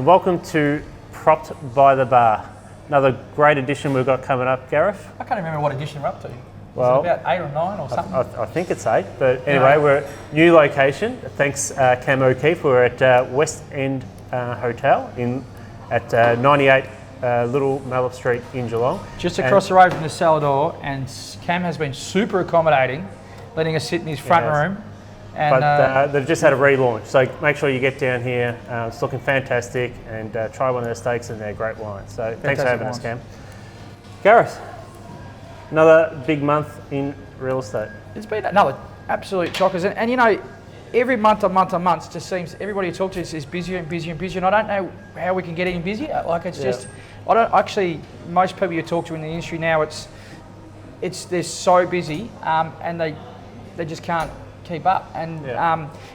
and welcome to Propped by the Bar. Another great edition we've got coming up, Gareth. I can't remember what edition we're up to. Well, is it about 8 or 9 or something? I think it's 8, but anyway, we're at new location. Thanks, Cam O'Keefe. We're at West End Hotel at 98 Little Malop Street in Geelong. Just across the road from the cellar door, and Cam has been super accommodating, letting us sit in his front room. And, but they've just had a relaunch, so make sure you get down here. It's looking fantastic, and try one of their steaks and their great wines. So thanks for having us, Cam. Gareth, another big month in real estate. It's been another absolute shockers, and you know, every month on month, it just seems everybody you talk to is busier and busier and busier, and I don't know how we can get any busier. Like it's just, I don't actually. Most people you talk to in the industry now, they're so busy, and they just can't keep up, and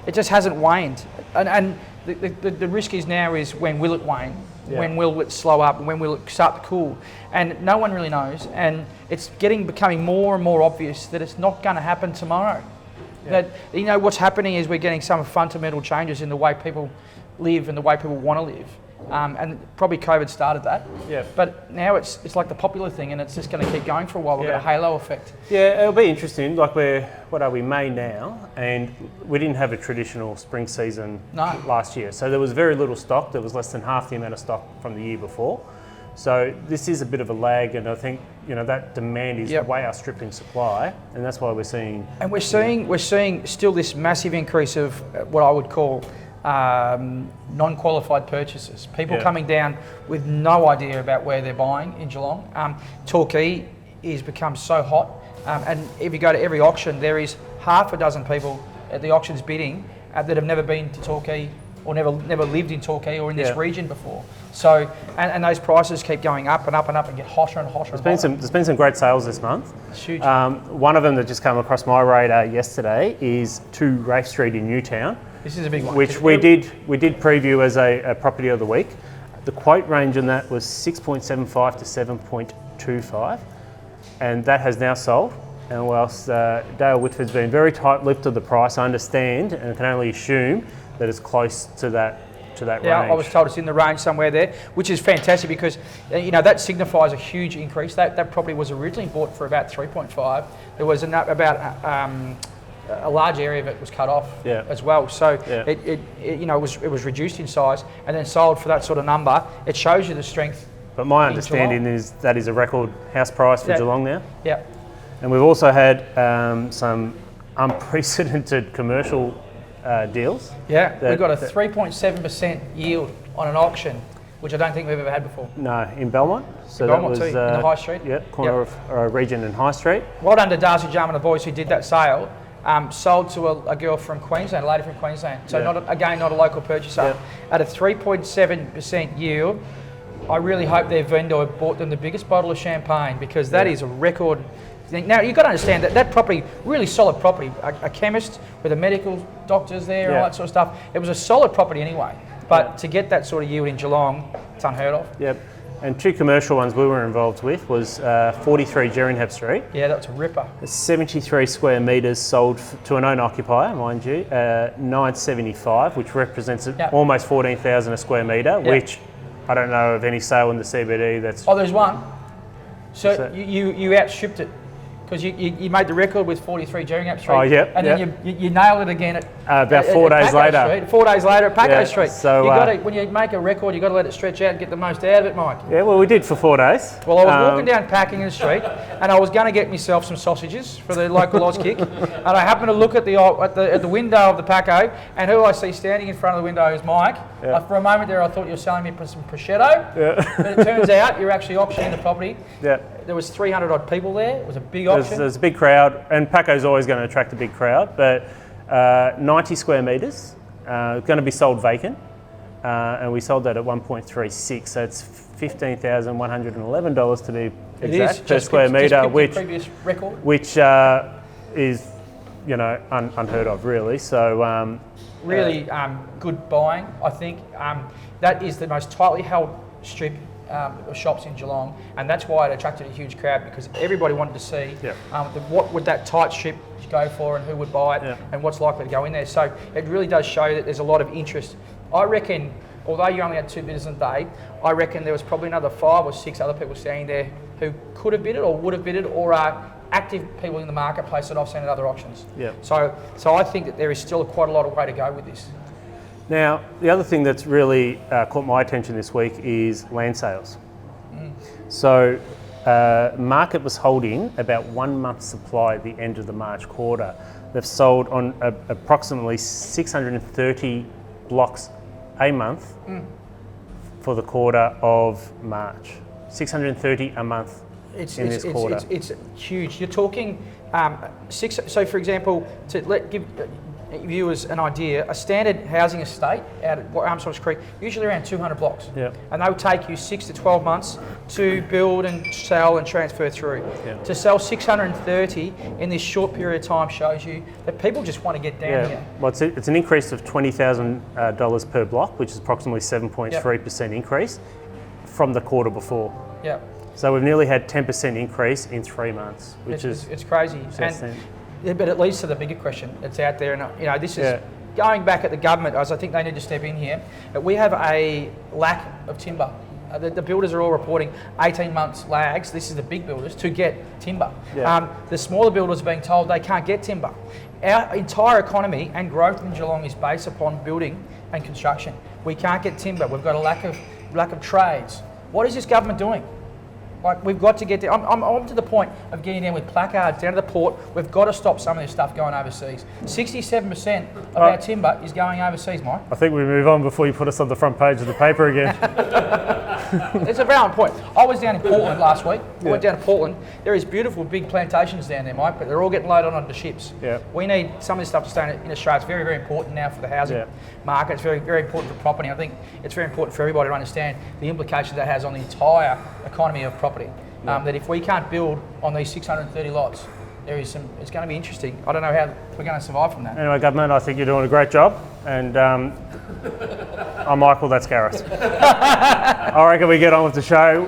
it just hasn't waned. And the risk is now is when will it wane? Yeah. When will it slow up? When will it start to cool? And no one really knows. And it's becoming more and more obvious that it's not going to happen tomorrow. Yeah. That, you know, what's happening is we're getting some fundamental changes in the way people live and the way people want to live. And probably COVID started that. Yeah. But now it's like the popular thing, and it's just going to keep going for a while. We've got a halo effect. Yeah, it'll be interesting. Like May now, and we didn't have a traditional spring season last year. So there was very little stock. There was less than half the amount of stock from the year before. So this is a bit of a lag, and I think that demand is way outstripping supply, and that's why we're seeing. And we're seeing still this massive increase of what I would call non-qualified purchases. People coming down with no idea about where they're buying in Geelong. Torquay has become so hot, and if you go to every auction, there is half a dozen people at the auctions bidding that have never been to Torquay or never lived in Torquay or in this region before. So, and those prices keep going up and up and up and get hotter and hotter. There's been some great sales this month. It's huge. One of them that just came across my radar yesterday is 2 Rafe Street in Newtown. This is a big one. Which we did preview as a property of the week. The quote range on that was 6.75 to 7.25, and that has now sold. And whilst Dale Whitford's been very tight-lipped to the price, I understand and can only assume that it's close to that range. Yeah, I was told it's in the range somewhere there, which is fantastic because that signifies a huge increase. That property was originally bought for about 3.5. There was a large area of it was cut off as well, so it was reduced in size and then sold for that sort of number. It shows you the strength. But my understanding is that is a record house price for Geelong now. Yeah, and we've also had some unprecedented commercial deals. Yeah, we've got a 3.7% yield on an auction, which I don't think we've ever had before. No, in Belmont. So Belmont too, in the High Street. Yeah, corner of Regent and High Street. Well done to Darcy Jarman and the boys who did that sale. Sold to a girl from Queensland, a lady from Queensland. So not a local purchaser. At a 3.7% yield, I really hope their vendor bought them the biggest bottle of champagne, because that is a record thing. Now you've got to understand that property, really solid property, a chemist with a medical doctors there, all that sort of stuff. It was a solid property anyway. But to get that sort of yield in Geelong, it's unheard of. Yep. And 2 commercial ones we were involved with was 43 Gerringham Street. Yeah, that's a ripper. 73 square metres sold to an owner-occupier, mind you, 975, which represents almost 14,000 a square metre, which I don't know of any sale in the CBD that's... Oh, there's one. So you outstripped it. Because you made the record with 43 Gerringham Street. Oh, yep. And then you nailed it again at about 4 days later. Street, 4 days later at Paco Street. So when you make a record, you've got to let it stretch out and get the most out of it, Mike. Yeah, well, we did for 4 days. Well, I was walking down Pakenham Street, and I was going to get myself some sausages for the local Oz kick, and I happened to look at the window of the Paco, and who I see standing in front of the window is Mike. For a moment there, I thought you were selling me some prosciutto, but it turns out you're actually auctioning the property. Yeah. There was 300 odd people there. It was a big auction. There's a big crowd, and Paco's always going to attract a big crowd, but 90 square metres, going to be sold vacant, and we sold that at 1.36, so it's $15,111 to be exact per square metre, which is unheard of, really. So really good buying, I think. That is the most tightly held strip shops in Geelong, and that's why it attracted a huge crowd, because everybody wanted to see what would that tight strip go for and who would buy it and what's likely to go in there. So it really does show that there's a lot of interest. I reckon although you only had 2 bidders a day, I reckon there was probably another 5 or 6 other people standing there who could have bidded or would have bidded, or are active people in the marketplace that I've seen at other auctions. Yeah. So I think that there is still quite a lot of way to go with this. Now, the other thing that's really caught my attention this week is land sales. So, market was holding about 1 month's supply at the end of the March quarter. They've sold on approximately 630 blocks a month for the quarter of March. 630 a month in this quarter. It's huge. You're talking 6. So, for example, to give viewers an idea, a standard housing estate out at Armstrong's Creek, usually around 200 blocks. Yep. And they'll take you 6 to 12 months to build and sell and transfer through. Yep. To sell 630 in this short period of time shows you that people just want to get down here. Well, it's an increase of $20,000 per block, which is approximately 7.3% increase from the quarter before. Yeah. So we've nearly had 10% increase in 3 months, which it's crazy. But it leads to the bigger question that's out there, and this is going back at the government, as I think they need to step in here. But we have a lack of timber. The builders are all reporting 18 months lags. This is the big builders to get timber. Yeah. The smaller builders are being told they can't get timber. Our entire economy and growth in Geelong is based upon building and construction. We can't get timber. We've got a lack of trades. What is this government doing? Like, we've got to get there. I'm to the point of getting down with placards down to the port. We've got to stop some of this stuff going overseas. 67% of our timber is going overseas, Mike. I think we move on before you put us on the front page of the paper again. It's a valid point. I was down in Portland last week. I went down to Portland. There is beautiful big plantations down there, Mike, but they're all getting loaded onto ships. Yeah. We need some of this stuff to stay in Australia. It's very, very important now for the housing market. It's very, very important for property. I think it's very important for everybody to understand the implications that has on the entire economy of property. That if we can't build on these 630 lots, it's going to be interesting. I don't know how we're going to survive from that. Anyway, government, I think you're doing a great job. And I'm Michael, that's Gareth. I reckon we get on with the show.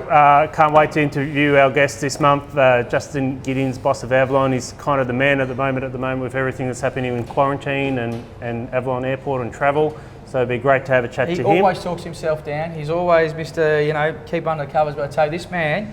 Can't wait to interview our guest this month, Justin Giddings, boss of Avalon. He's kind of the man at the moment with everything that's happening in quarantine and Avalon Airport and travel. So it'd be great to have a chat to him. He always talks himself down. He's always Mr. Keep under the covers. But I tell you, this man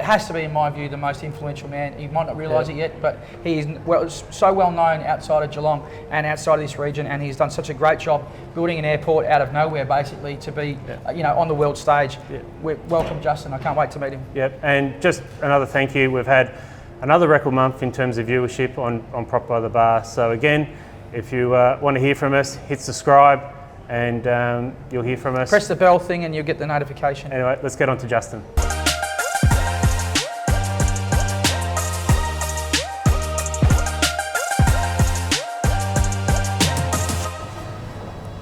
has to be, in my view, the most influential man. You might not realise it yet, but he is so well known outside of Geelong and outside of this region, and he's done such a great job building an airport out of nowhere, basically, to be on the world stage. Welcome, Justin. I can't wait to meet him. Yep, and just another thank you. We've had another record month in terms of viewership on Prop by the Bar. So again, if you want to hear from us, hit subscribe and you'll hear from us. Press the bell thing and you'll get the notification. Anyway, let's get on to Justin.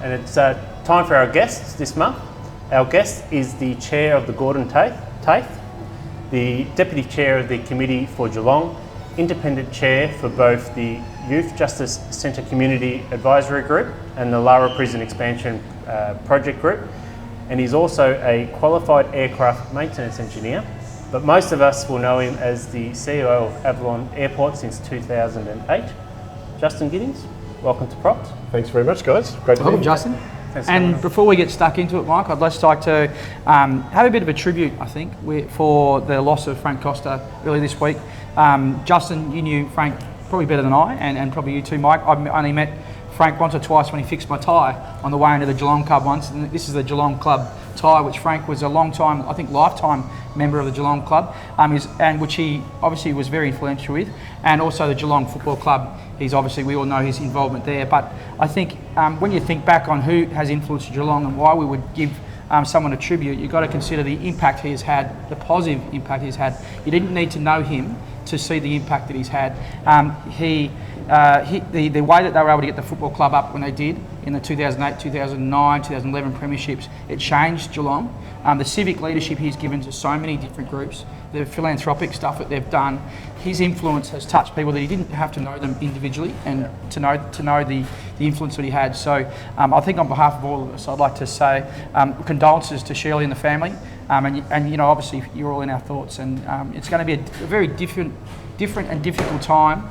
And it's time for our guests this month. Our guest is the chair of the Gordon TAFE, the deputy chair of the Committee for Geelong, independent chair for both the Youth Justice Centre Community Advisory Group and the Lara Prison Expansion Project Group. And he's also a qualified aircraft maintenance engineer, but most of us will know him as the CEO of Avalon Airport since 2008. Justin Giddings, welcome to Props. Thanks very much, guys. Great to be here. Justin. And before we get stuck into it, Mike, I'd just like to have a bit of a tribute, I think, for the loss of Frank Costa earlier this week. Justin, you knew Frank probably better than I, and probably you too, Mike. I've only met Frank once or twice when he fixed my tyre on the way into the Geelong Club once. And this is the Geelong Club tyre, which Frank was a long time, I think lifetime member of the Geelong Club, and which he obviously was very influential with. And also the Geelong Football Club. He's obviously, we all know his involvement there. But I think when you think back on who has influenced Geelong and why we would give someone a tribute, you've got to consider the impact he has had, the positive impact he's had. You didn't need to know him to see the impact that he's had. The way that they were able to get the football club up when they did in the 2008, 2009, 2011 premierships, it changed Geelong. The civic leadership he's given to so many different groups, the philanthropic stuff that they've done, his influence has touched people that he didn't have to know them individually and to know the influence that he had. So I think on behalf of all of us, I'd like to say condolences to Shirley and the family. And obviously you're all in our thoughts, and it's going to be a very different and difficult time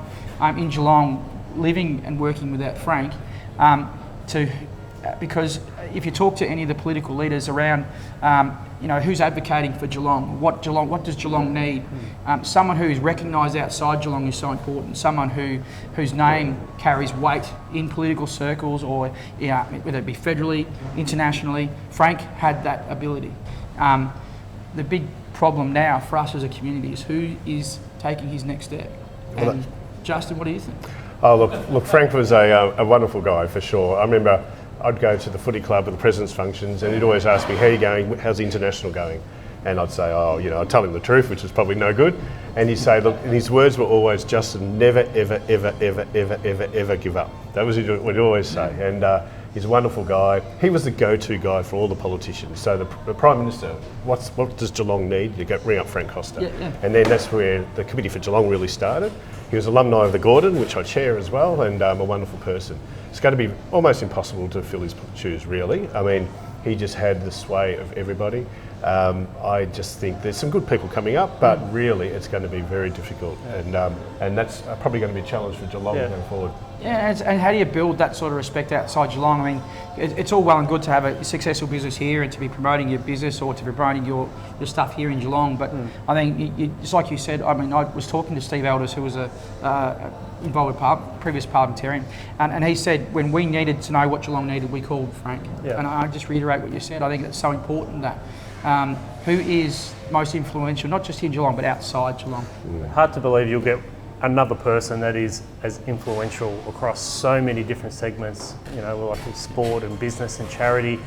in Geelong, living and working without Frank. To because if you talk to any of the political leaders around, who's advocating for Geelong, what does Geelong need? Someone who's recognised outside Geelong is so important. Someone whose name carries weight in political circles, or whether it be federally, internationally. Frank had that ability. The big problem now for us as a community is who is taking his next step. And Justin, what do you think? Oh, look, Frank was a wonderful guy for sure. I remember I'd go to the footy club at the president's functions, and he'd always ask me, how are you going? How's the international going? And I'd say, I'd tell him the truth, which was probably no good. And he'd say, look, and his words were always, Justin, never, ever, ever, ever, ever, ever, ever give up. That was what he'd always say. And he's a wonderful guy. He was the go-to guy for all the politicians. So the Prime Minister, what does Geelong need? You ring up Frank Costa. Yeah. And then that's where the Committee for Geelong really started. He was alumni of the Gordon, which I chair as well, and a wonderful person. It's going to be almost impossible to fill his shoes, really. I mean, he just had the sway of everybody. I just think there's some good people coming up, but really it's going to be very difficult, and that's probably going to be a challenge for Geelong going forward. Yeah, and how do you build that sort of respect outside Geelong? I mean, it's all well and good to have a successful business here and to be promoting your business or to be promoting your stuff here in Geelong, but I think, just like you said, I mean, I was talking to Steve Elders, who was involved with previous parliamentarian, and he said when we needed to know what Geelong needed, we called Frank. And I just reiterate what you said. I think that's so important that who is most influential, not just in Geelong, but outside Geelong. Hard to believe you'll get another person that is as influential across so many different segments, like sport and business and charity.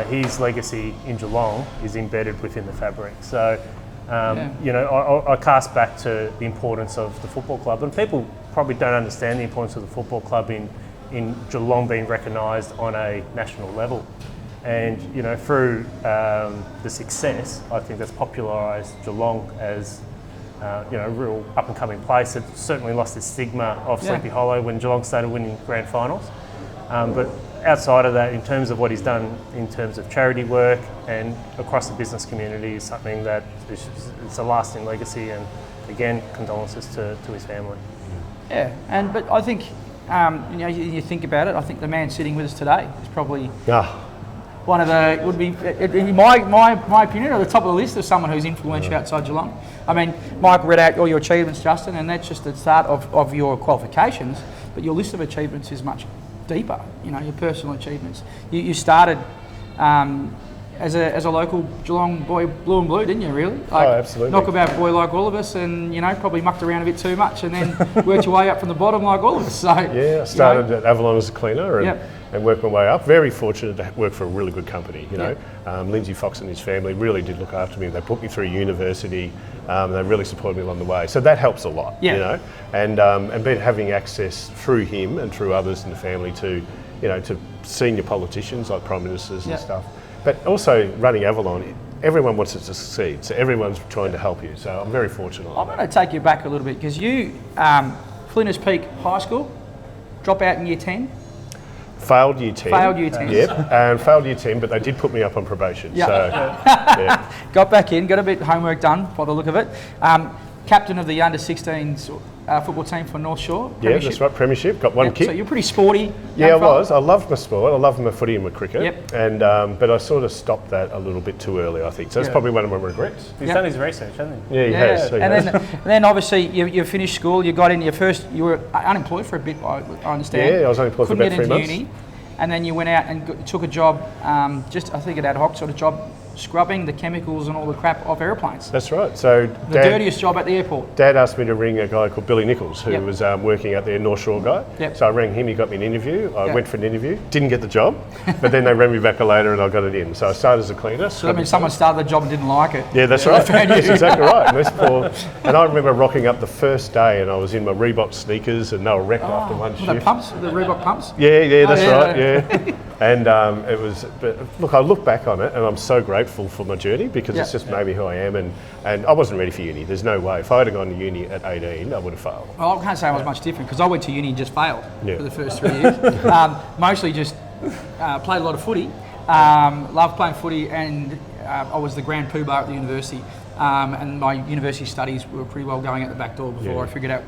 His legacy in Geelong is embedded within the fabric. So, I cast back to the importance of the football club, and people probably don't understand the importance of the football club in Geelong being recognised on a national level. And through the success, I think that's popularised Geelong as a real up and coming place. It certainly lost its stigma of Sleepy Hollow when Geelong started winning grand finals. But outside of that, in terms of what he's done in terms of charity work and across the business community, is something that it's a lasting legacy. And again, condolences to his family. Yeah, but I think you think about it. I think the man sitting with us today is probably. One of in my opinion, at the top of the list of someone who's influential outside Geelong. I mean, Mike read out all your achievements, Justin, and that's just the start of your qualifications, but your list of achievements is much deeper, your personal achievements. You started as a local Geelong boy, blue and blue, didn't you, really? Absolutely. Knockabout boy like all of us, and, probably mucked around a bit too much, and then worked your way up from the bottom like all of us. So, I started at Avalon as a cleaner and worked my way up. Very fortunate to work for a really good company, Lindsay Fox and his family really did look after me. They put me through university, they really supported me along the way. So that helps a lot, and having access through him and through others in the family to senior politicians like prime ministers and stuff. But also running Avalon, everyone wants it to succeed, so everyone's trying to help you. So I'm very fortunate. I'm going to take you back a little bit because you, Flinders Peak High School, drop out in year 10. Failed year 10. Yep, and failed year 10, but they did put me up on probation. Yep. So, got back in, got a bit of homework done by the look of it. Captain of the under-16s football team for North Shore. Yeah, that's right, premiership. Got one kick. So you're pretty sporty. Yeah, I was. I loved my sport. I loved my footy and my cricket. Yep. And but I sort of stopped that a little bit too early, I think. So that's probably one of my regrets. He's done his research, hasn't he? Yeah, he has. And then obviously you finished school. You got in your first. You were unemployed for a bit, I understand. Yeah, I was unemployed for about 3 months. Uni, and then you went out and took a job. Just I think an ad hoc sort of job. Scrubbing the chemicals and all the crap off airplanes. That's right. So the dirtiest job at the airport. Dad asked me to ring a guy called Billy Nichols, who was working out there, North Shore guy. Yep. So I rang him. He got me an interview. I went for an interview. Didn't get the job, but then they rang me back later and I got it in. So I started as a cleaner. So that means someone started the job and didn't like it. Yeah, that's right. That's exactly right. And I remember rocking up the first day, and I was in my Reebok sneakers, and they were wrecked after one shift. The pumps, the Reebok pumps. Yeah, that's right. Yeah. And it was, but look, I look back on it and I'm so grateful for my journey because it's just made me who I am, and I wasn't ready for uni. There's no way. If I had gone to uni at 18, I would have failed. Well, I can't say I was much different because I went to uni and just failed for the first 3 years. Mostly just played a lot of footy, loved playing footy, and I was the grand poobah at the university. And my university studies were pretty well going out the back door before I figured out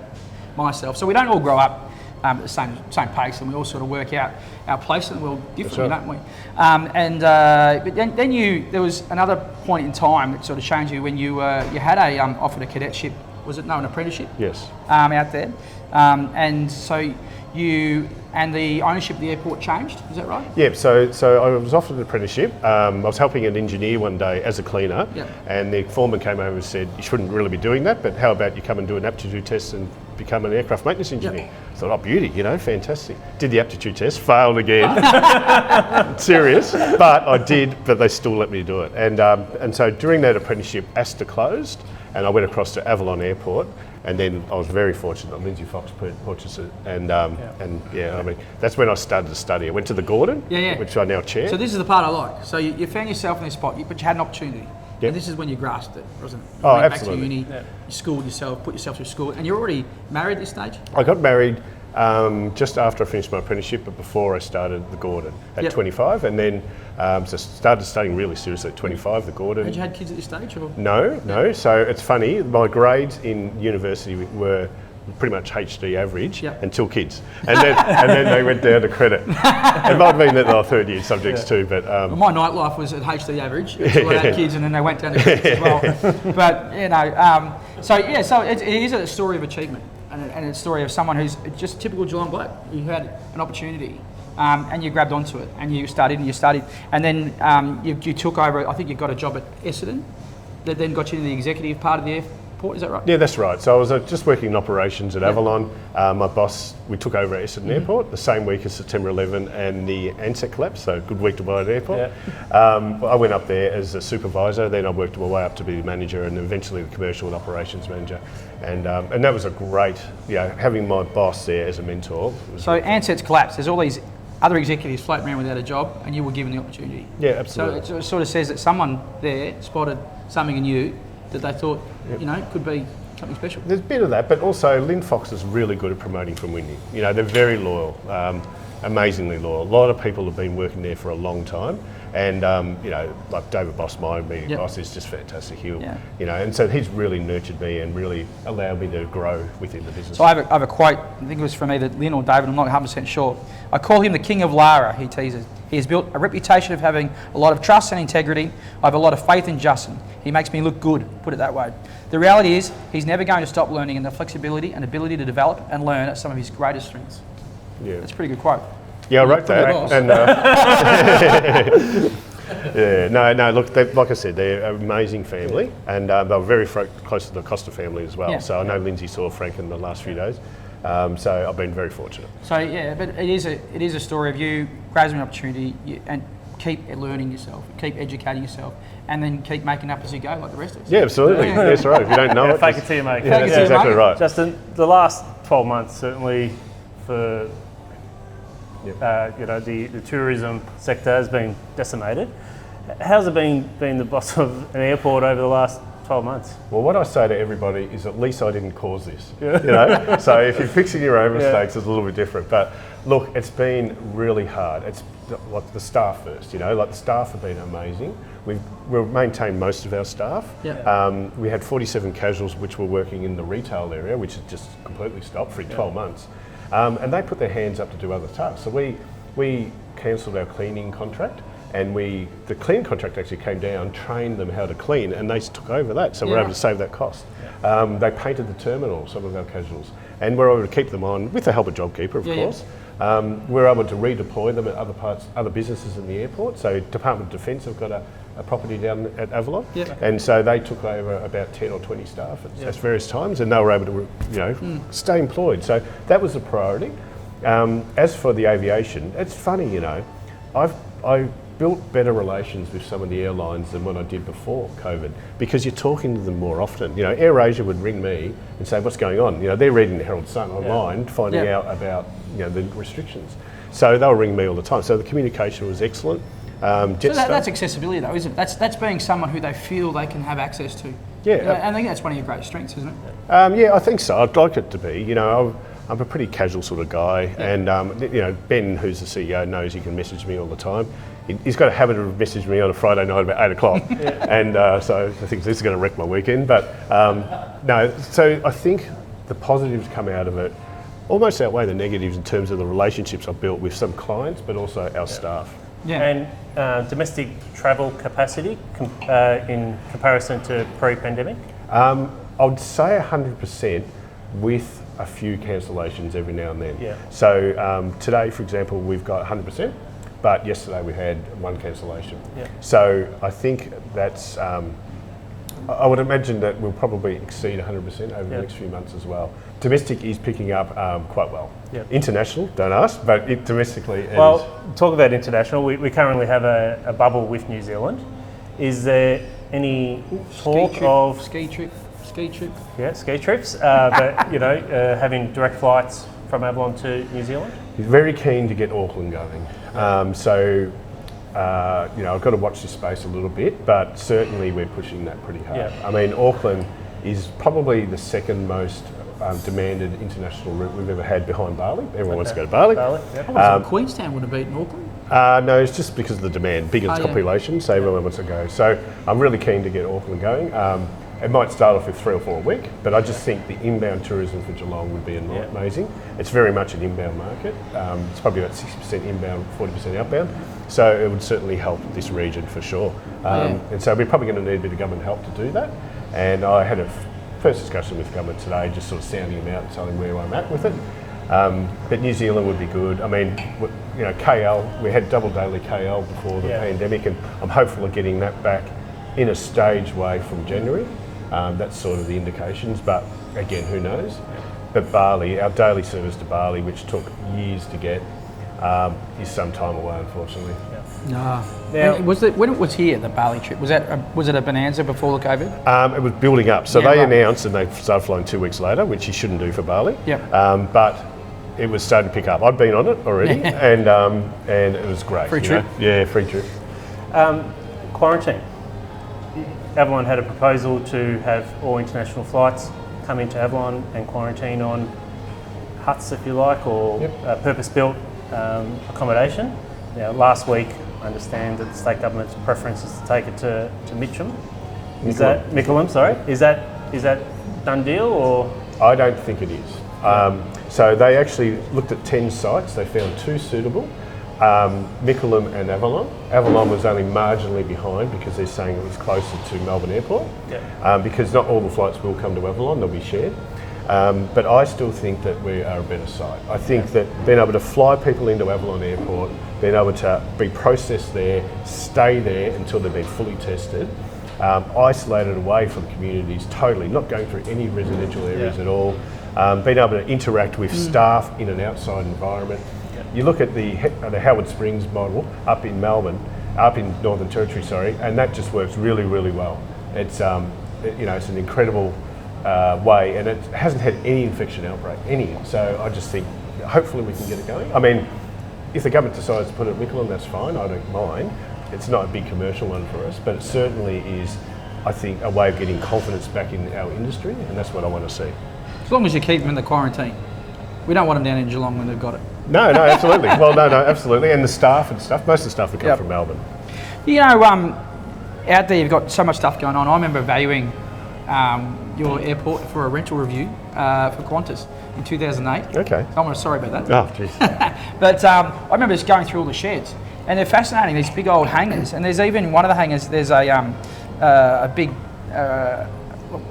myself. So we don't all grow up at the same pace, and we all sort of work out our place in the world differently, right. don't we? But then there was another point in time that sort of changed you when you had offered a cadetship. Was it an apprenticeship? Yes. Out there, and so the ownership of the airport changed. Is that right? Yeah. So I was offered an apprenticeship. I was helping an engineer one day as a cleaner, and the foreman came over and said, "You shouldn't really be doing that, but how about you come and do an aptitude test and become an aircraft maintenance engineer?" I thought, "Oh, beauty, fantastic." Did the aptitude test, failed again. Serious, but I did. But they still let me do it. And so during that apprenticeship, Asta closed, and I went across to Avalon Airport. And then I was very fortunate that Lindsay Fox purchased it, and I mean that's when I started to study. I went to the Gordon, which I now chair. So this is the part I like. So you found yourself in this spot, but you had an opportunity. Yep. And this is when you grasped it, wasn't it? You went absolutely. Back to uni, you schooled yourself, put yourself through school, and you're already married at this stage? I got married just after I finished my apprenticeship, but before I started the Gordon at 25, and then so started studying really seriously at 25, the Gordon. Had you had kids at this stage? Or? No. So it's funny, my grades in university were pretty much HD average until kids, and then they went down to credit. It might have been that they were third year subjects too, but well, my nightlife was at HD average until I had kids, and then they went down to credit as well. But so it is a story of achievement, and it's a story of someone who's just a typical Geelong bloke. You had an opportunity. And you grabbed onto it, and you studied, and then you took over. I think you got a job at Essendon, that then got you into the executive part of the airport. Is that right? Yeah, that's right. So I was just working in operations at Avalon. My boss, we took over at Essendon Airport the same week as September 11 and the Ansett collapse. So good week to buy at the airport. I went up there as a supervisor. Then I worked my way up to be the manager, and eventually the commercial and operations manager. And that was a great, having my boss there as a mentor. So Ansett's collapsed. There's all these other executives floating around without a job, and you were given the opportunity. Yeah, absolutely. So it sort of says that someone there spotted something in you that they thought, could be something special. There's a bit of that, but also Lynn Fox is really good at promoting from within. They're very loyal, amazingly loyal. A lot of people have been working there for a long time, and like David Boss, my immediate boss, is just fantastic. And so he's really nurtured me and really allowed me to grow within the business. So I have a quote, I think it was from either Lynn or David, I'm not 100% sure. I call him the King of Lara, he teases. He has built a reputation of having a lot of trust and integrity. I have a lot of faith in Justin. He makes me look good, put it that way. The reality is, he's never going to stop learning, and the flexibility and ability to develop and learn are some of his greatest strengths. Yeah. That's a pretty good quote. Yeah, I wrote that. And look, like I said, they're an amazing family, and they were very close to the Costa family as well. So I know Lindsay saw Frank in the last few days. So I've been very fortunate. So but it is a story of you grabbing an opportunity and keep learning yourself, keep educating yourself, and then keep making up as you go, like the rest of us. Yeah, absolutely. That's right. If you don't know it, fake it till you make it. Yeah, that's exactly right. Justin, the last 12 months certainly for the tourism sector has been decimated. How's it been the boss of an airport over the last 12 months? Well, what I say to everybody is at least I didn't cause this. So if you're fixing your own mistakes, it's a little bit different. But look, it's been really hard. It's like the staff first. Like the staff have been amazing. We've maintained most of our staff. We had 47 casuals which were working in the retail area, which had just completely stopped for 12 months. And they put their hands up to do other tasks. So we cancelled our cleaning contract, and the clean contract actually came down, trained them how to clean, and they took over that. So we're able to save that cost. They painted the terminal, some of our casuals, and we're able to keep them on with the help of JobKeeper, of course. We're able to redeploy them at other businesses in the airport. So Department of Defence have got a property down at Avalon, and so they took over about 10 or 20 staff at various times, and they were able to stay employed. So that was a priority. As for the aviation, it's funny, I built better relations with some of the airlines than what I did before COVID, because you're talking to them more often. AirAsia would ring me and say, "What's going on?" They're reading the Herald Sun online, finding out about the restrictions. So they'll ring me all the time. So the communication was excellent. That's accessibility, though, isn't it? That's being someone who they feel they can have access to. And I think that's one of your great strengths, isn't it? Yeah, I think so. I'd like it to be. I'm a pretty casual sort of guy, and Ben, who's the CEO, knows he can message me all the time. He's got a habit of messaging me on a Friday night about 8 o'clock, and so I think this is going to wreck my weekend. But no, so I think the positives come out of it. almost outweigh the negatives in terms of the relationships I've built with some clients, but also our staff. Yeah. And domestic travel capacity in comparison to pre-pandemic? I would say 100% with a few cancellations every now and then. Yeah. So today, for example, we've got 100%, but yesterday we had one cancellation. Yeah. So I think that's, I would imagine that we'll probably exceed 100% over the next few months as well. Domestic is picking up quite well. Yep. International, don't ask, but domestically it Well, is. talk about international. We currently have a bubble with New Zealand. Is there any talk of ski trip? Yeah, ski trips, but having direct flights from Avalon to New Zealand? He's very keen to get Auckland going. I've got to watch this space a little bit, but certainly we're pushing that pretty hard. Yeah. I mean, Auckland is probably the second most demanded international route we've ever had behind Bali. Everyone wants to go to Bali. Queenstown would have beaten Auckland? No, it's just because of the demand, bigger population, so everyone wants to go. So I'm really keen to get Auckland going. It might start off with 3 or 4 a week, but I just think the inbound tourism for Geelong would be amazing. It's very much an inbound market. It's probably about 60% inbound, 40% outbound. So it would certainly help this region for sure. And so we're probably going to need a bit of government help to do that. And I had a first discussion with government today, just sort of sounding them out and telling where I'm at with it. But New Zealand would be good. I mean, KL, we had double daily KL before the pandemic, and I'm hopeful of getting that back in a staged way from January. That's sort of the indications, but again, who knows? But Bali, our daily service to Bali, which took years to get, is some time away, unfortunately. No. When it was here, the Bali trip, was it a bonanza before the COVID? It was building up. So they announced and they started flying 2 weeks later, which you shouldn't do for Bali. Yep. But it was starting to pick up. I'd been on it already, and it was great. Free trip? Yeah, free trip. Quarantine. Avalon had a proposal to have all international flights come into Avalon and quarantine on huts, if you like, or purpose-built accommodation. Now, last week, I understand that the state government's preference is to take it to Mitcham. Mickleham, sorry. Is that done deal, or? I don't think it is. So they actually looked at 10 sites. They found 2 suitable. Mickleham and Avalon. Avalon was only marginally behind because they're saying it was closer to Melbourne Airport. Because not all the flights will come to Avalon, they'll be shared. But I still think that we are a better site. I think that being able to fly people into Avalon Airport, being able to be processed there, stay there until they've been fully tested, isolated away from communities totally, not going through any residential areas at all, being able to interact with staff in an outside environment. You look at the Howard Springs model up in Melbourne, up in Northern Territory, and that just works really, really well. It's it's an incredible way, and it hasn't had any infection outbreak, any. So I just think hopefully we can get it going. I mean, if the government decides to put it at Mickleham, that's fine. I don't mind. It's not a big commercial one for us, but it certainly is, I think, a way of getting confidence back in our industry, and that's what I want to see. As long as you keep them in the quarantine. We don't want them down in Geelong when they've got it. No, absolutely. Well, no, absolutely. And the staff and stuff, most of the stuff would come from Melbourne. Out there you've got so much stuff going on. I remember valuing your airport for a rental review for Qantas in 2008. Okay. I'm sorry about that. Oh, jeez. But I remember just going through all the sheds, and they're fascinating, these big old hangars. And there's even one of the hangars, there's a big,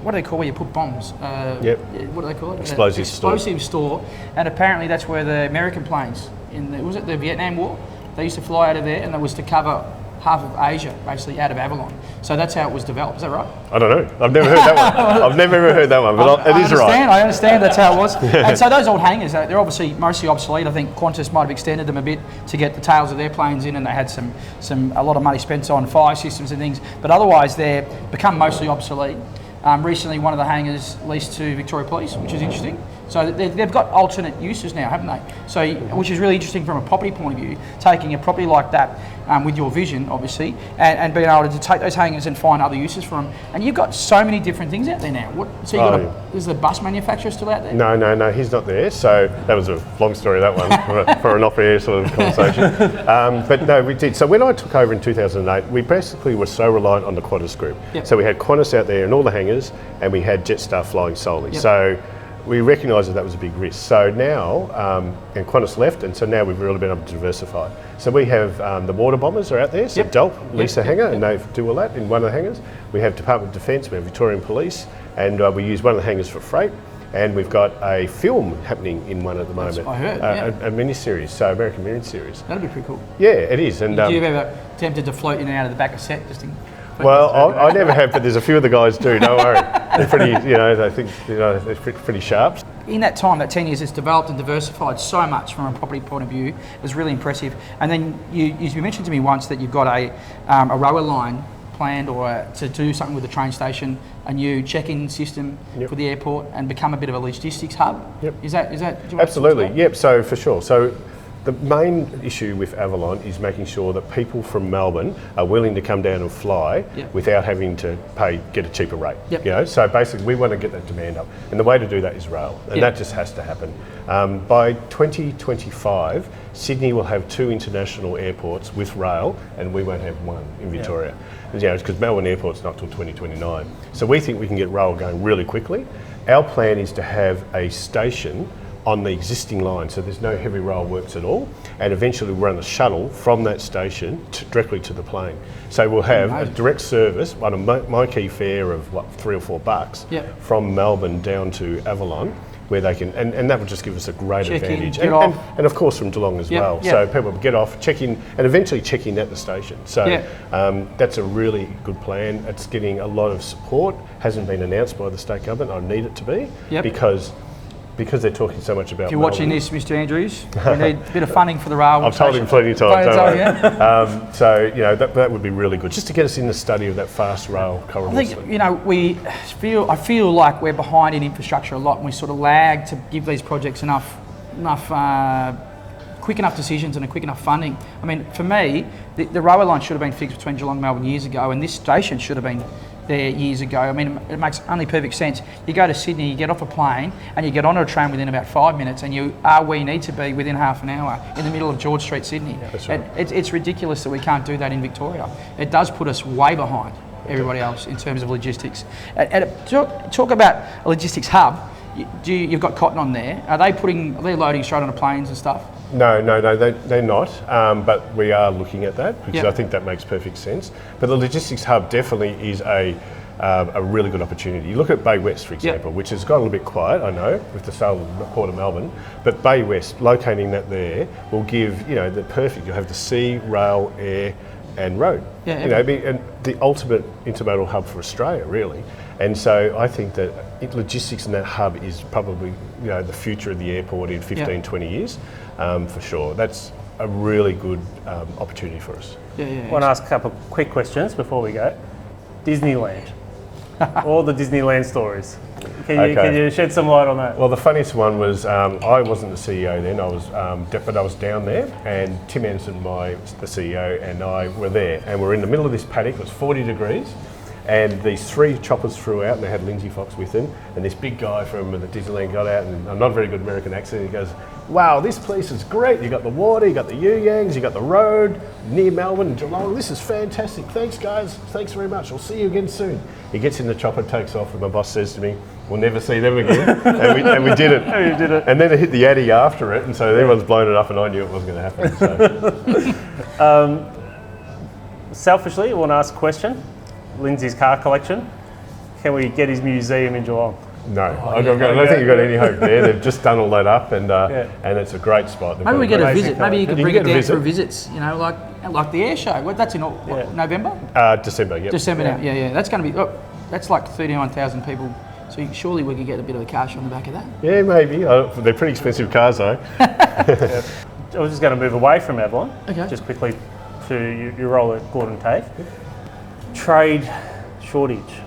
what do they call where you put bombs? What do they call it? Explosive store. And apparently that's where the American planes, was it the Vietnam War? They used to fly out of there, and that was to cover half of Asia, basically out of Avalon. So that's how it was developed. Is that right? I don't know. I've never heard that one. I've never ever heard that one, but it is right. I understand that's how it was. And so those old hangars, they're obviously mostly obsolete. I think Qantas might have extended them a bit to get the tails of their planes in, and they had a lot of money spent on fire systems and things. But otherwise, they're become mostly obsolete. Recently, one of the hangars leased to Victoria Police, which is interesting. So they've got alternate uses now, haven't they? So, which is really interesting from a property point of view, taking a property like that with your vision, obviously, and being able to take those hangars and find other uses for them. And you've got so many different things out there now. Is the bus manufacturer still out there? No, he's not there. So that was a long story, that one, for an off-air sort of conversation. But no, we did. So when I took over in 2008, we basically were so reliant on the Qantas group. Yep. So we had Qantas out there in all the hangars, and we had Jetstar flying solely. Yep. So we recognised that was a big risk. So now, and Qantas left, and so now we've really been able to diversify. So we have the water bombers are out there, so DELP lease a hangar, and they do all that in one of the hangars. We have Department of Defence, we have Victorian Police, and we use one of the hangars for freight. And we've got a film happening in one at the moment. I heard, a mini-series, so American mini-series. That'd be pretty cool. Yeah, it is. And Have you ever tempted to float in and out of the back of set? Well, I never have, but there's a few of the guys do, don't worry. They're pretty, I think, they're pretty sharp. In that time, that 10 years, it's developed and diversified so much from a property point of view. It was really impressive. And then you mentioned to me once that you've got a rower line planned or to do something with the train station, a new check-in system for the airport and become a bit of a logistics hub. Yep. Is that do you want Absolutely, to yep, so for sure. So the main issue with Avalon is making sure that people from Melbourne are willing to come down and fly without having to get a cheaper rate. Yep. So basically we want to get that demand up. And the way to do that is rail, and that just has to happen. By 2025, Sydney will have 2 international airports with rail, and we won't have one in Victoria. It's because Melbourne Airport's not till 2029. So we think we can get rail going really quickly. Our plan is to have a station on the existing line, so there's no heavy rail works at all, and eventually we'll run a shuttle from that station directly to the plane. So we'll have a direct service on a my-key fare of $3 or $4 from Melbourne down to Avalon, where they can, and that will just give us a great advantage. And of course from Geelong as well. So people will get off, check in, and eventually check in at the station. So that's a really good plan. It's getting a lot of support. Hasn't been announced by the state government. I need it to be because they're talking so much about If you're watching this, Mr Andrews, we need a bit of funding for the rail. I've told him plenty of times, don't I? So, that would be really good, just to get us in the study of that fast rail corridor. I think, I feel like we're behind in infrastructure a lot, and we sort of lag to give these projects enough quick enough decisions and a quick enough funding. I mean, for me, the railway line should have been fixed between Geelong and Melbourne years ago, and this station should have been there years ago. I mean, it makes only perfect sense. You go to Sydney, you get off a plane, and you get onto a train within about 5 minutes, and you are where you need to be within half an hour in the middle of George Street, Sydney. Yeah, that's right. It's ridiculous that we can't do that in Victoria. It does put us way behind everybody else in terms of logistics. Talk about a logistics hub. You've got Cotton on there. Are they loading straight onto planes and stuff? No, they're not, but we are looking at that because I think that makes perfect sense. But the logistics hub definitely is a really good opportunity. You look at Bay West, for example, which has got a little bit quiet, I know, with the sale of the Port of Melbourne, but Bay West, locating that there will give, the perfect, you'll have the sea, rail, air and road. And the ultimate intermodal hub for Australia, really. And so I think that logistics in that hub is probably, the future of the airport in 15, 20 years, for sure. That's a really good opportunity for us. I want to ask a couple of quick questions before we go. Disneyland. All the Disneyland stories. Can you shed some light on that? Well, the funniest one was I wasn't the CEO then. But I was down there, and Tim Anderson, the CEO, and I were there, and we're in the middle of this paddock. It was 40 degrees, and these 3 choppers flew out, and they had Lindsay Fox with them. And this big guy from the Disneyland got out, and I'm not a very good American accent. He goes, "Wow, this place is great. You got the water, you got the Yuyangs, you got the road near Melbourne, Geelong. This is fantastic. Thanks, guys. Thanks very much. I'll see you again soon." He gets in the chopper, takes off, and my boss says to me, "We'll never see them again." and we did it. You did it. And then it hit the Addy after it, and so everyone's blown it up, and I knew it wasn't going to happen. So. Selfishly, I want to ask a question. Lindsay's car collection. Can we get his museum in Geelong? No, I don't think you've got any hope there. They've just done all that up, and it's a great spot. Maybe we get a visit. Maybe you could bring it down for visits. Like the air show. Well, that's in November. December. Yep. December now. Yeah. That's going to be. That's like 39,000 people. So surely we could get a bit of a car show on the back of that. Yeah, maybe. They're pretty expensive cars, though. I was just going to move away from Avalon. Okay. Just quickly to your role at Gordon TAFE. Trade shortage.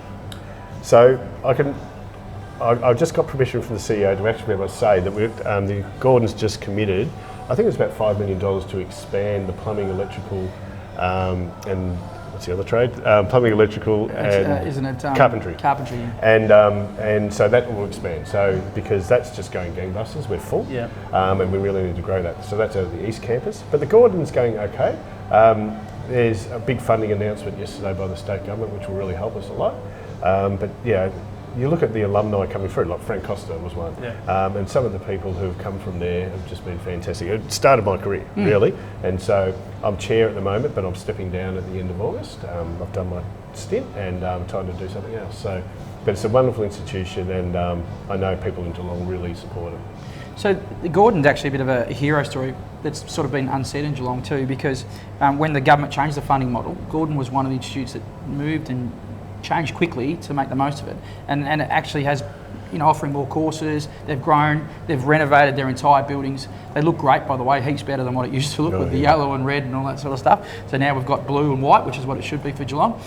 So I've just got permission from the CEO to actually be able to say that the Gordon's just committed, I think it's about $5 million to expand the plumbing, electrical, and what's the other trade? Plumbing, electrical, and isn't it, carpentry. Carpentry. And so that will expand. So because that's just going gangbusters, we're full, and we really need to grow that. So that's out of the East Campus. But the Gordon's going okay. There's a big funding announcement yesterday by the state government, which will really help us a lot. But you look at the alumni coming through, like Frank Costa was one, and some of the people who have come from there have just been fantastic. It started my career, really, and so I'm chair at the moment, but I'm stepping down at the end of August. I've done my stint and I'm trying to do something else. So, but it's a wonderful institution, and I know people in Geelong really support it. So Gordon's actually a bit of a hero story that's sort of been unsaid in Geelong too, because when the government changed the funding model, Gordon was one of the institutes that moved and changed quickly to make the most of it, and it actually has, offering more courses. They've grown, they've renovated their entire buildings. They look great, by the way, heaps better than what it used to look with the yellow and red and all that sort of stuff. So now we've got blue and white, which is what it should be for Geelong.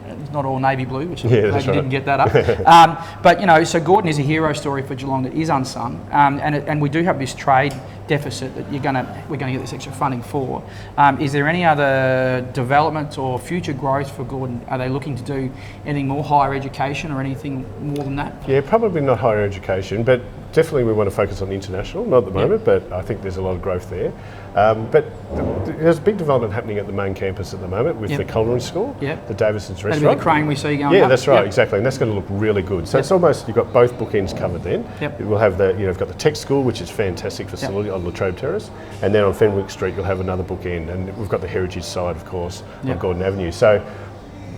It's not all navy blue, which is glad you didn't get that up. But so Gordon is a hero story for Geelong that is unsung, and we do have this trade deficit that we're going to get this extra funding for. Is there any other development or future growth for Gordon? Are they looking to do anything more higher education or anything more than that? Yeah, probably not higher education, but definitely we want to focus on international, not at the moment, but I think there's a lot of growth there. But there's a big development happening at the main campus at the moment with the culinary school, the Davidson's restaurant. That'll be the crane we see going up. Yeah, that's right, exactly, and that's going to look really good. So it's almost, you've got both bookends covered then. We'll have you've got the tech school, which is a fantastic facility on Latrobe Terrace, and then on Fenwick Street you'll have another bookend, and we've got the heritage side, of course, on Gordon Avenue. So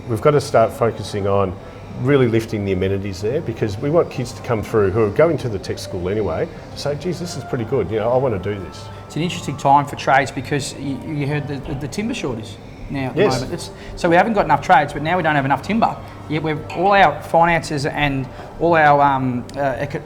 we've got to start focusing on really lifting the amenities there, because we want kids to come through who are going to the tech school anyway to say, geez, this is pretty good, I want to do this. It's an interesting time for trades, because you heard the timber shortage now at the moment. So we haven't got enough trades, but now we don't have enough timber. Yet all our finances and all our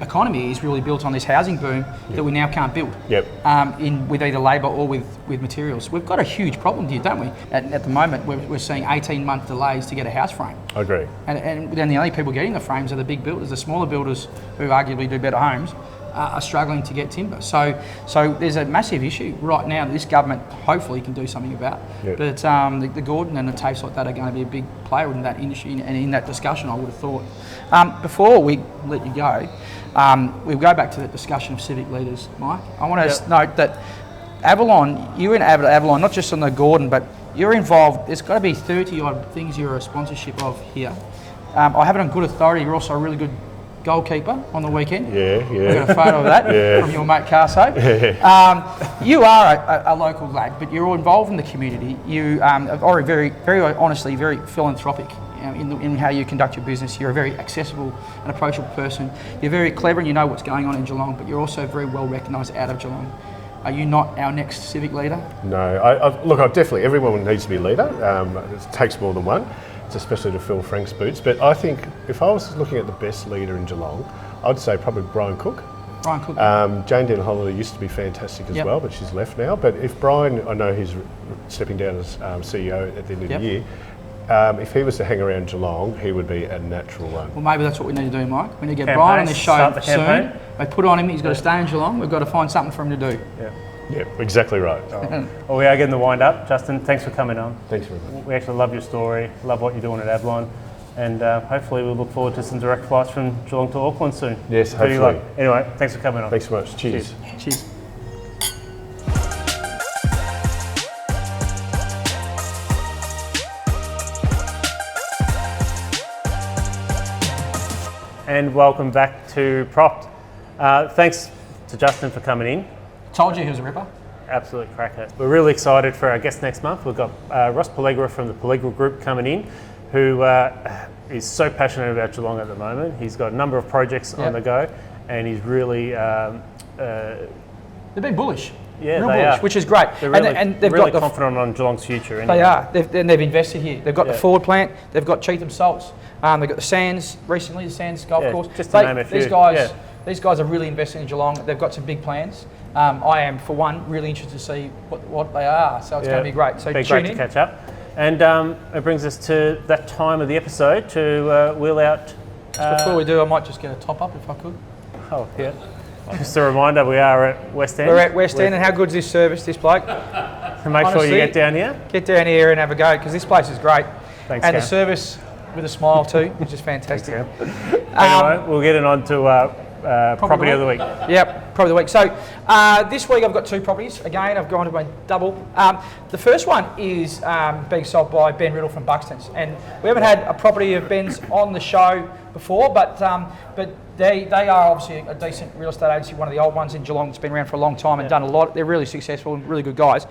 economy is really built on this housing boom that we now can't build with either labour or with materials. We've got a huge problem here, don't we? At the moment, we're seeing 18-month delays to get a house frame. I agree. And then the only people getting the frames are the big builders. The smaller builders, who arguably do better homes, are struggling to get timber. So there's a massive issue right now that this government hopefully can do something about. But the Gordon and the TAFEs like that are going to be a big player in that industry and in that discussion, I would have thought. Before we let you go, we'll go back to the discussion of civic leaders, Mike. I want to note that Avalon, you're in Avalon, not just on the Gordon, but you're involved. There's got to be 30 odd things you're a sponsorship of here. I have it on good authority. You're also a really good goalkeeper on the weekend. We got a photo of that from your mate Carso. You are a local lad, but you're involved in the community. You are very, very honestly, very philanthropic in how you conduct your business. You're a very accessible and approachable person. You're very clever and you know what's going on in Geelong, but you're also very well recognised out of Geelong. Are you not our next civic leader? No, look, definitely, everyone needs to be a leader. It takes more than one. It's especially to fill Frank's boots. But I think if I was looking at the best leader in Geelong, I'd say probably Brian Cook. Jane Den Holiday used to be fantastic as well, but she's left now. But if Brian, I know he's stepping down as CEO at the end of the year, if he was to hang around Geelong, he would be a natural one. Well, maybe that's what we need to do, Mike. We need to get Brian on this show soon. They put on him, he's got to stay in Geelong. We've got to find something for him to do. Yeah, exactly right. Well, we are getting the wind up. Justin, thanks for coming on. Thanks very much. We actually love your story, love what you're doing at Avalon, and hopefully we'll look forward to some direct flights from Geelong to Auckland soon. Yes, hopefully. Anyway, thanks for coming on. Thanks so much. Cheers. Cheers. And welcome back to Propped. Thanks to Justin for coming in. Told you he was a ripper. Absolute cracker. We're really excited for our guest next month. We've got Ross Peligria from the Peligria Group coming in, who is so passionate about Geelong at the moment. He's got a number of projects on the go, and he's really... They're being bullish. Yeah, real they bullish, are. Which is great. They're really, and they've really got confident on Geelong's future. Anyway. They are. They've invested here. They've got the Ford plant. They've got Cheetham Salts. They've got the Sands recently, the Sands Golf Course. Just to name a few. These guys are really investing in Geelong. They've got some big plans. I am, for one, really interested to see what they are. So it's going to be great. So tune in. To catch up. And it brings us to that time of the episode to wheel out... Before we do, I might just get a top up if I could. Oh, yeah. Just a reminder, we are at West End. We're at West End, and how good's this service, this bloke? So make sure you get down here. Get down here and have a go, because this place is great. Thanks, and Cam. the service with a smile too, which is fantastic. Anyway, we'll get on to property of the week. Yep, probably the week. So this week I've got 2 properties. Again, I've gone to my double. The first one is being sold by Ben Riddle from Buxton's, and we haven't had a property of Ben's on the show before, but they are obviously a decent real estate agency, one of the old ones in Geelong that's been around for a long time and done a lot. They're really successful and really good guys.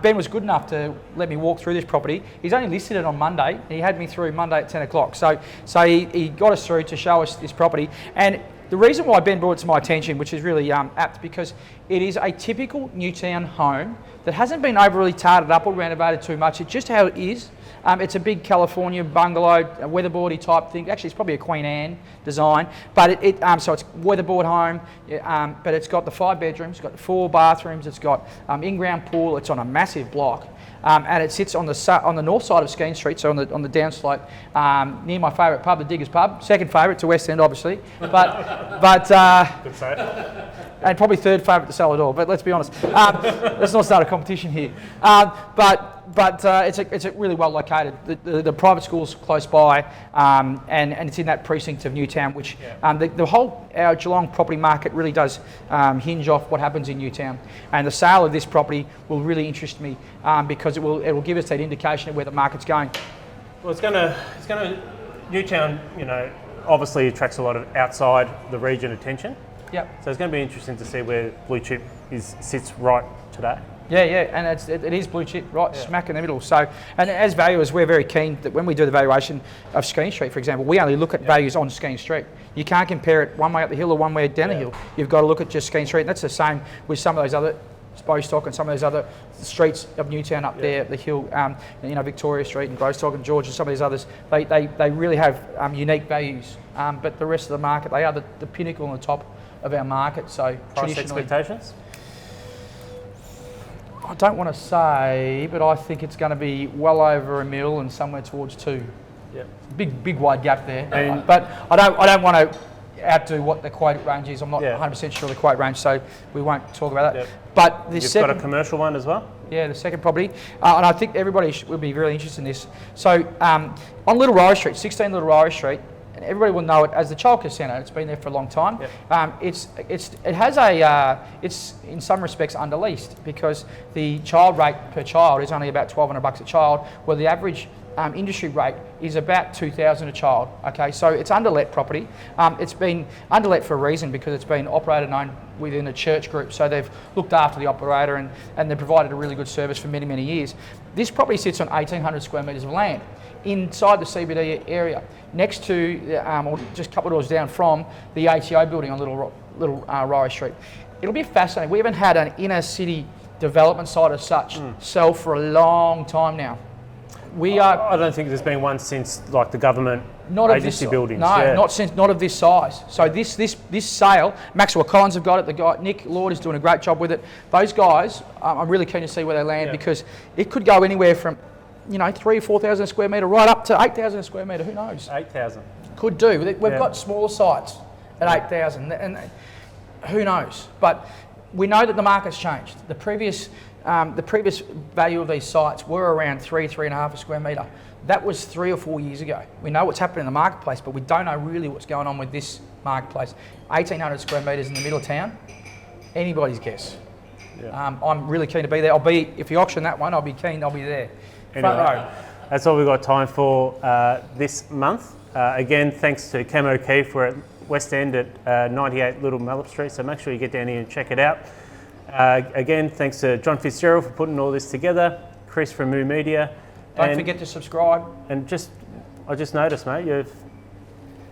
Ben was good enough to let me walk through this property. He's only listed it on Monday. He had me through Monday at 10 o'clock. So he got us through to show us this property. And the reason why Ben brought it to my attention, which is really apt, because it is a typical Newtown home that hasn't been overly tarted up or renovated too much. It's just how it is. It's a big California bungalow, a weatherboardy type thing. Actually, it's probably a Queen Anne design, but so it's weatherboard home. But it's got the 5 bedrooms, it's got 4 bathrooms, it's got in-ground pool. It's on a massive block, and it sits on the north side of Skene Street, so on the downslope, near my favourite pub, the Diggers Pub. Second favourite to West End, obviously, but Good save. and probably third favourite to Salador. But let's be honest, let's not start a competition here. But it's a really well located. The private school's close by, and it's in that precinct of Newtown, which the whole our Geelong property market really does hinge off what happens in Newtown. And the sale of this property will really interest me because it will give us that indication of where the market's going. Well, it's going to Newtown. Obviously attracts a lot of outside the region attention. Yep. So it's going to be interesting to see where Blue Chip sits right today. Yeah, and it is blue chip, right, smack in the middle. So, and as valuers, we're very keen that when we do the valuation of Skene Street, for example, we only look at values on Skene Street. You can't compare it one way up the hill or one way down the hill. You've got to look at just Skene Street, and that's the same with some of those other Bostock and some of those other streets of Newtown up there, the hill, Victoria Street and Grosstock and George and some of these others. They really have unique values, but the rest of the market, they are the pinnacle on the top of our market. So Price expectations? I don't want to say, but I think it's going to be well over $1 million and somewhere towards 2. Yeah. Big wide gap there. But I don't want to outdo what the quote range is. I'm not 100% sure the quote range, so we won't talk about that. Yep. But You've got a commercial one as well? Yeah, the second property. And I think everybody will be really interested in this. So on Little Ryrie Street, 16 Little Ryrie Street, and everybody will know it as the childcare centre. It's been there for a long time. Yep. It's in some respects underleased because the child rate per child is only about $1,200 a child, where the average industry rate is about $2,000 a child. Okay, so it's underlet property. It's been underlet for a reason because it's been operated and owned within a church group. So they've looked after the operator and they've provided a really good service for many, many years. This property sits on 1,800 square metres of land inside the CBD area, next to, or just a couple of doors down from the ATO building on Little Ryrie Street. It'll be fascinating. We haven't had an inner city development site as such sell for a long time now. I don't think there's been one since like the government agency buildings. No, not of this size. So this sale, Maxwell Collins have got it. The guy Nick Lord is doing a great job with it. Those guys, I'm really keen to see where they land because it could go anywhere from 3,000 or 4,000 square metre right up to 8,000 square metre. Who knows? 8,000. Could do. We've got smaller sites at 8,000, and who knows? But we know that the market's changed. The previous value of these sites were around 3.5 a square metre. That was 3 or 4 years ago. We know what's happening in the marketplace, but we don't know really what's going on with this marketplace. 1,800 square metres in the middle of town, anybody's guess. Yeah. I'm really keen to be there. If you auction that one, I'll be keen. I'll be there. Anyway, that's all we've got time for this month. Again, thanks to Cam O'Keefe. We're at West End at 98 Little Mallup Street, so make sure you get down here and check it out. Again, thanks to John Fitzgerald for putting all this together, Chris from Moo Media. Don't forget to subscribe. And I just noticed, mate,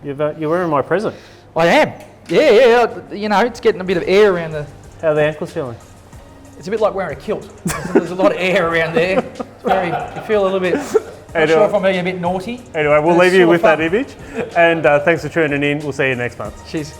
you're wearing my present. I am. Yeah. It's getting a bit of air around the... How are the ankles feeling? It's a bit like wearing a kilt. There's a lot of air around there. You feel a little bit... Not sure if I'm being a bit naughty. Anyway, we'll leave you with that image. And thanks for tuning in. We'll see you next month. Cheers.